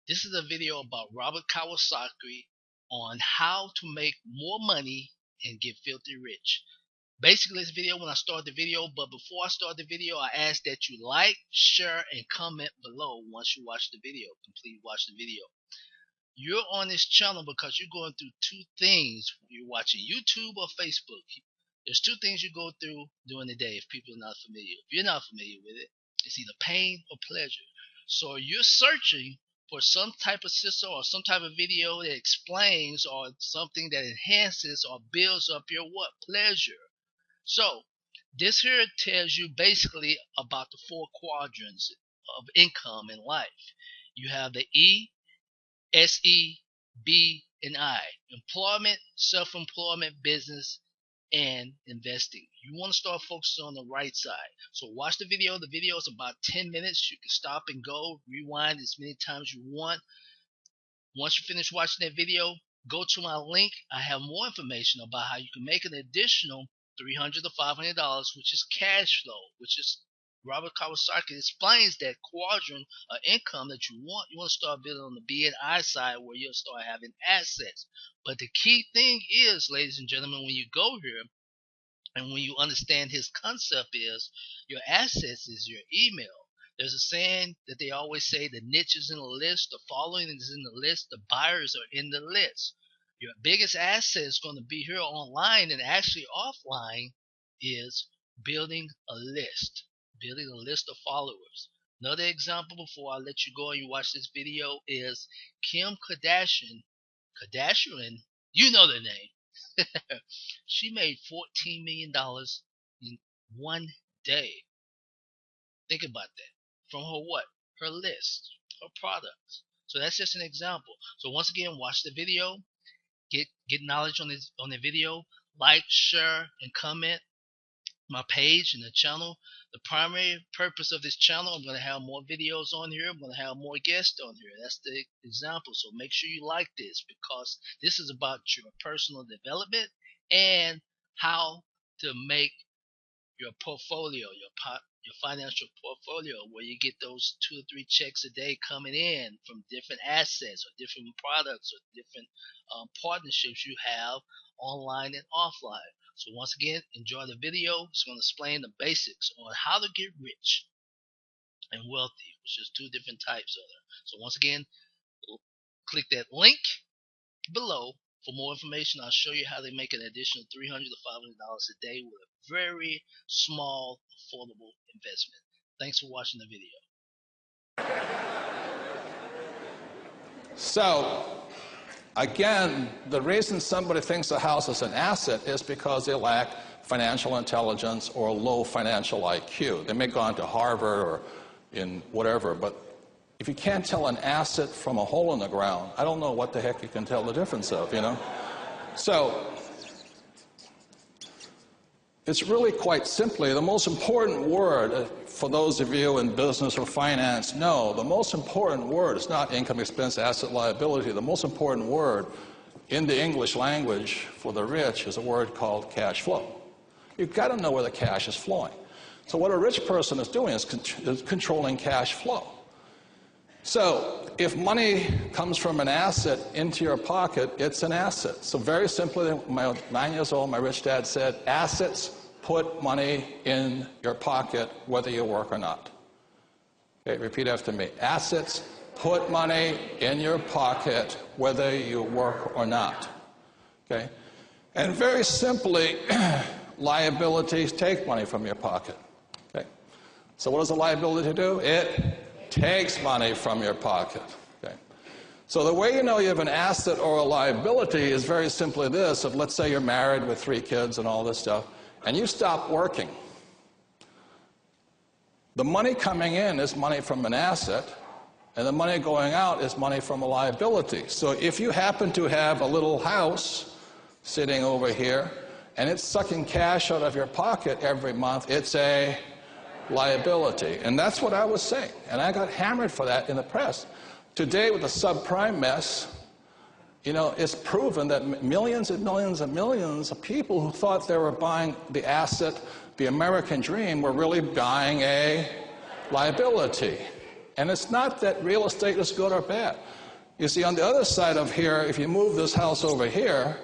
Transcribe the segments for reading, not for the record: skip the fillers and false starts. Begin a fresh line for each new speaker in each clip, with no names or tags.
This is a video about Robert Kiyosaki on how to make more money and get filthy rich. Basically, this video when I start the video, but before I start the video, I ask that you like, share, and comment below once you watch the video. Complete watch the video. You're on this channel because you're going through two things. You're watching YouTube or Facebook. There's two things you go through during the day if people are not familiar. If you're not familiar with it, it's either pain or pleasure. So you're searching for some type of system or some type of video that explains or something that enhances or builds up your what? Pleasure. So this here tells you basically about the four quadrants of income in life. You have the E, SE, B, and I. Employment, self-employment, business, and investing. You want to start focusing on the right side. So watch the video. The video is about 10 minutes. You can stop and go, rewind as many times as you want. Once you finish watching that video, go to my link. I have more information about how you can make an additional $300 to $500, which is cash flow, which is Robert Kiyosaki explains that quadrant of income that you want. You want to start building on the B and I side where you'll start having assets. But the key thing is, ladies and gentlemen, when you go here and when you understand his concept is your assets is your email. There's a saying that they always say the niche is in the list, the following is in the list, the buyers are in the list. Your biggest asset is going to be here online and actually offline is building a list. Building a list of followers. Another example before I let you go and you watch this video is Kim Kardashian. You know the name. She made $14 million in one day. Think about that. From her what? Her list, her products. So that's just an example. So once again, watch the video. Get knowledge on the video. Like, share, and comment my page and the channel. The primary purpose of this channel, I'm going to have more videos on here. I'm going to have more guests on here. That's the example. So make sure you like this because this is about your personal development and how to make your portfolio, your financial portfolio, where you get those 2 or 3 checks a day coming in from different assets or different products or different partnerships you have online and offline. So once again, enjoy the video. It's going to explain the basics on how to get rich and wealthy, which is 2 different types of them. So once again, click that link below for more information. I'll show you how they make an additional $300 to $500 a day with a very small, affordable investment. Thanks for watching the video.
So, again, the reason somebody thinks a house is an asset is because they lack financial intelligence or low financial IQ. They may have gone to Harvard or in whatever, but if you can't tell an asset from a hole in the ground, I don't know what the heck you can tell the difference of, you know? So, it's really quite simply the most important word, for those of you in business or finance, know the most important word is not income, expense, asset, liability. The most important word in the English language for the rich is a word called cash flow. You've got to know where the cash is flowing. So what a rich person is doing is controlling cash flow. So if money comes from an asset into your pocket, it's an asset. So very simply, when I was 9 years old, my rich dad said, assets put money in your pocket whether you work or not. Okay, repeat after me. Assets put money in your pocket whether you work or not. Okay? And very simply, liabilities take money from your pocket. Okay? So what does a liability do? It takes money from your pocket. Okay? So the way you know you have an asset or a liability is very simply this. If let's say you're married with 3 kids and all this stuff, and you stop working, the money coming in is money from an asset, and the money going out is money from a liability. So if you happen to have a little house sitting over here, and it's sucking cash out of your pocket every month, it's a liability. And that's what I was saying. And I got hammered for that in the press. Today, with the subprime mess, you know, it's proven that millions and millions and millions of people who thought they were buying the asset, the American dream, were really buying a liability. And it's not that real estate is good or bad. You see, on the other side of here, if you move this house over here,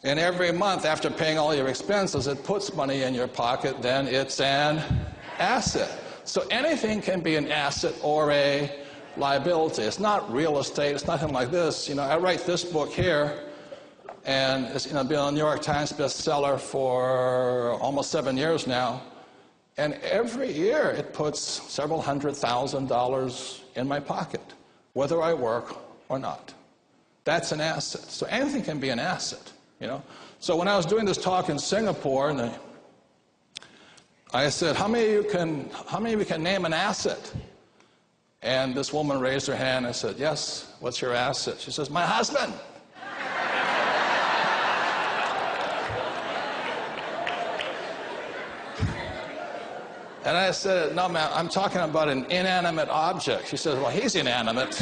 and every month after paying all your expenses, it puts money in your pocket, then it's an asset. So anything can be an asset or a liability. It's not real estate. It's nothing like this. You know, I write this book here, and it's been a New York Times bestseller for almost 7 years now. And every year it puts several $100,000 in my pocket, whether I work or not. That's an asset. So anything can be an asset, you know. So when I was doing this talk in Singapore, and I said, how many of you can name an asset? And this woman raised her hand and said, yes, what's your asset? She says, my husband. And I said, no, ma'am, I'm talking about an inanimate object. She says, well, he's inanimate.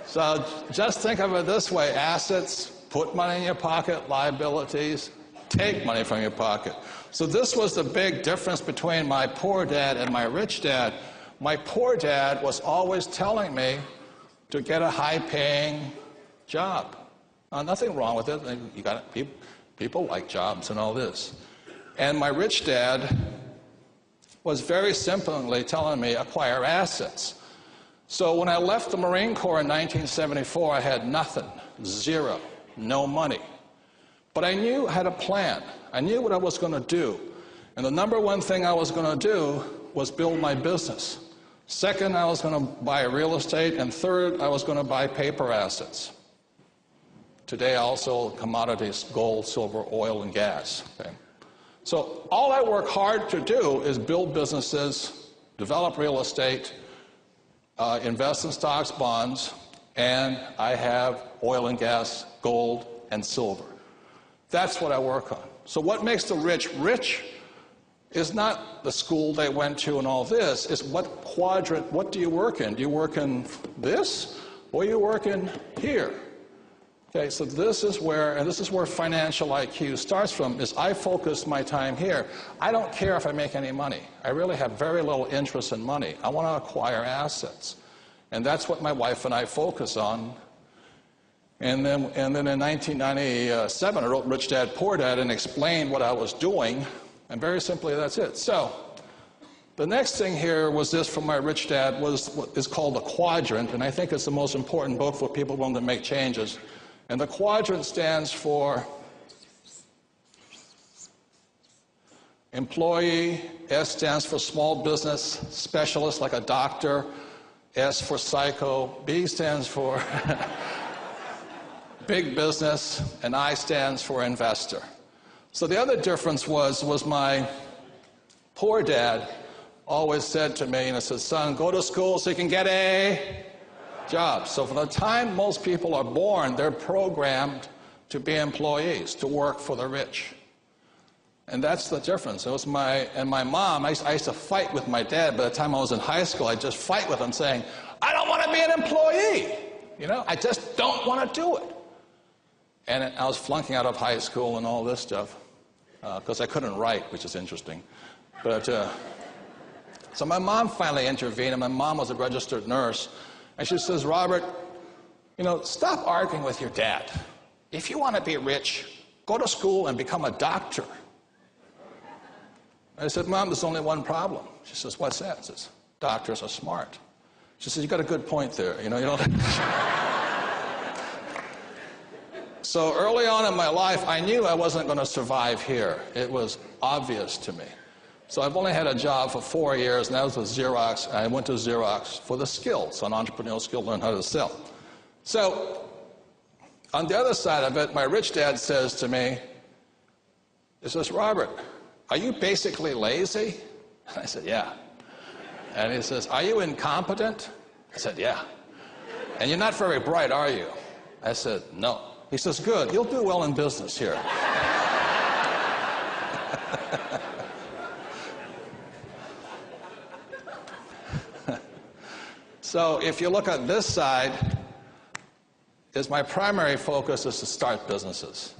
So just think of it this way. Assets, put money in your pocket. Liabilities, take money from your pocket. So this was the big difference between my poor dad and my rich dad. My poor dad was always telling me to get a high-paying job. Nothing wrong with it. You got it. People like jobs and all this. And my rich dad was very simply telling me, acquire assets. So when I left the Marine Corps in 1974, I had nothing, zero, no money. But I knew I had a plan. I knew what I was going to do. And the number one thing I was going to do was build my business. Second, I was going to buy real estate. And third, I was going to buy paper assets. Today, also commodities, gold, silver, oil, and gas. Okay? So all I work hard to do is build businesses, develop real estate, invest in stocks, bonds, and I have oil and gas, gold, and silver. That's what I work on. So what makes the rich rich is not the school they went to and all this. It's what quadrant, what do you work in? Do you work in this, or you work in here? Okay, so this is where financial IQ starts from, is I focus my time here. I don't care if I make any money. I really have very little interest in money. I want to acquire assets. And that's what my wife and I focus on. And then in 1997, I wrote Rich Dad, Poor Dad and explained what I was doing. And very simply, that's it. So the next thing here was this from my rich dad, was what is called a quadrant. And I think it's the most important book for people wanting to make changes. And the quadrant stands for employee, S stands for small business specialist, like a doctor, S for psycho, B stands for big business, and I stands for investor. So the other difference was my poor dad always said to me, and he said, son, go to school so you can get a job. So from the time most people are born, they're programmed to be employees, to work for the rich. And that's the difference. It was my mom, I used to fight with my dad. By the time I was in high school, I'd just fight with him saying, I don't want to be an employee. You know, I just don't want to do it. And I was flunking out of high school and all this stuff because I couldn't write, which is interesting. But so my mom finally intervened, and my mom was a registered nurse. And she says, Robert, you know, stop arguing with your dad. If you want to be rich, go to school and become a doctor. I said, Mom, there's only one problem. She says, what's that? I says, doctors are smart. She says, you got a good point there. You know, you don't. So early on in my life, I knew I wasn't going to survive here. It was obvious to me. So I've only had a job for 4 years, and that was with Xerox. I went to Xerox for the skills, an entrepreneurial skill, learn how to sell. So on the other side of it, my rich dad says to me, he says, Robert, are you basically lazy? I said, yeah. And he says, are you incompetent? I said, yeah. And you're not very bright, are you? I said, no. He says, good, you'll do well in business here. So if you look at this side, my primary focus is to start businesses.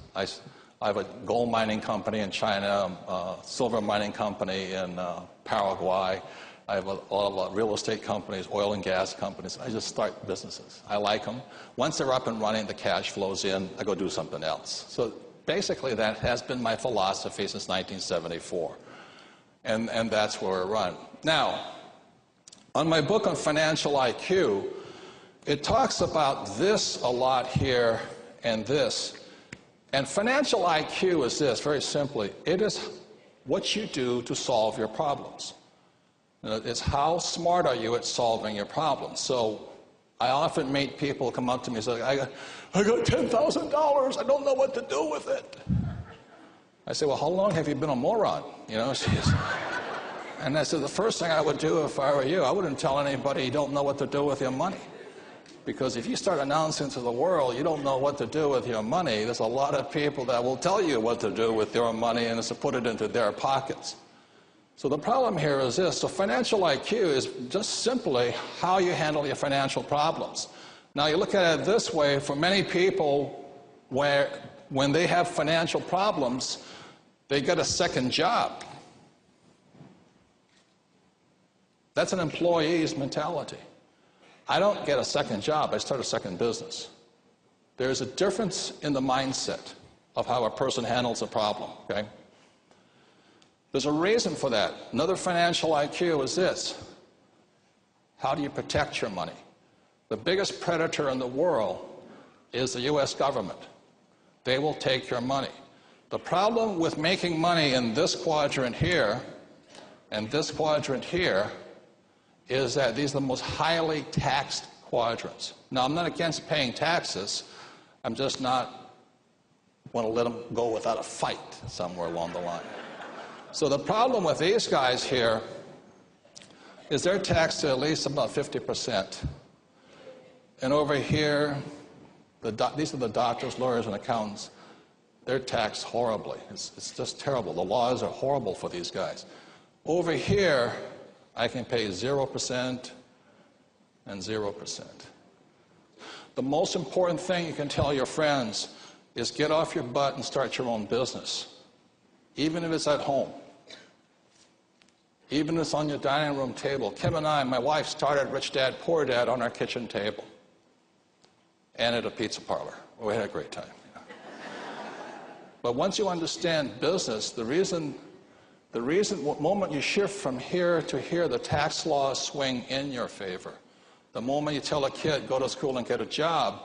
I I have a gold mining company in China, a silver mining company in Paraguay. I have a lot of real estate companies, oil and gas companies. I just start businesses. I like them. Once they're up and running, the cash flows in, I go do something else. So basically that has been my philosophy since 1974. And that's where I run. Now, on my book on financial IQ, it talks about this a lot here and this. And financial IQ is this, very simply. It is what you do to solve your problems. It's how smart are you at solving your problems. So I often meet people come up to me and say, I got $10,000, I don't know what to do with it. I say, well, how long have you been a moron? You know, and I said, the first thing I would do if I were you, I wouldn't tell anybody you don't know what to do with your money. Because if you start announcing to the world you don't know what to do with your money, there's a lot of people that will tell you what to do with your money and it's to put it into their pockets. So the problem here is this. So financial IQ is just simply how you handle your financial problems. Now you look at it this way, for many people, when they have financial problems, they get a second job. That's an employee's mentality. I don't get a second job, I start a second business. There's a difference in the mindset of how a person handles a problem, okay? There's a reason for that. Another financial IQ is this. How do you protect your money? The biggest predator in the world is the U.S. government. They will take your money. The problem with making money in this quadrant here and this quadrant here is that these are the most highly taxed quadrants. Now, I'm not against paying taxes. I'm just not want to let them go without a fight somewhere along the line. So the problem with these guys here is they're taxed to at least about 50%. And over here, these are the doctors, lawyers, and accountants. They're taxed horribly. It's just terrible. The laws are horrible for these guys. Over here, I can pay 0% and 0%. The most important thing you can tell your friends is get off your butt and start your own business, even if it's at home. Even if it's on your dining room table. Kim and I, my wife, started Rich Dad, Poor Dad on our kitchen table and at a pizza parlor. We had a great time. Yeah. But once you understand business, the moment you shift from here to here, the tax laws swing in your favor. The moment you tell a kid, go to school and get a job,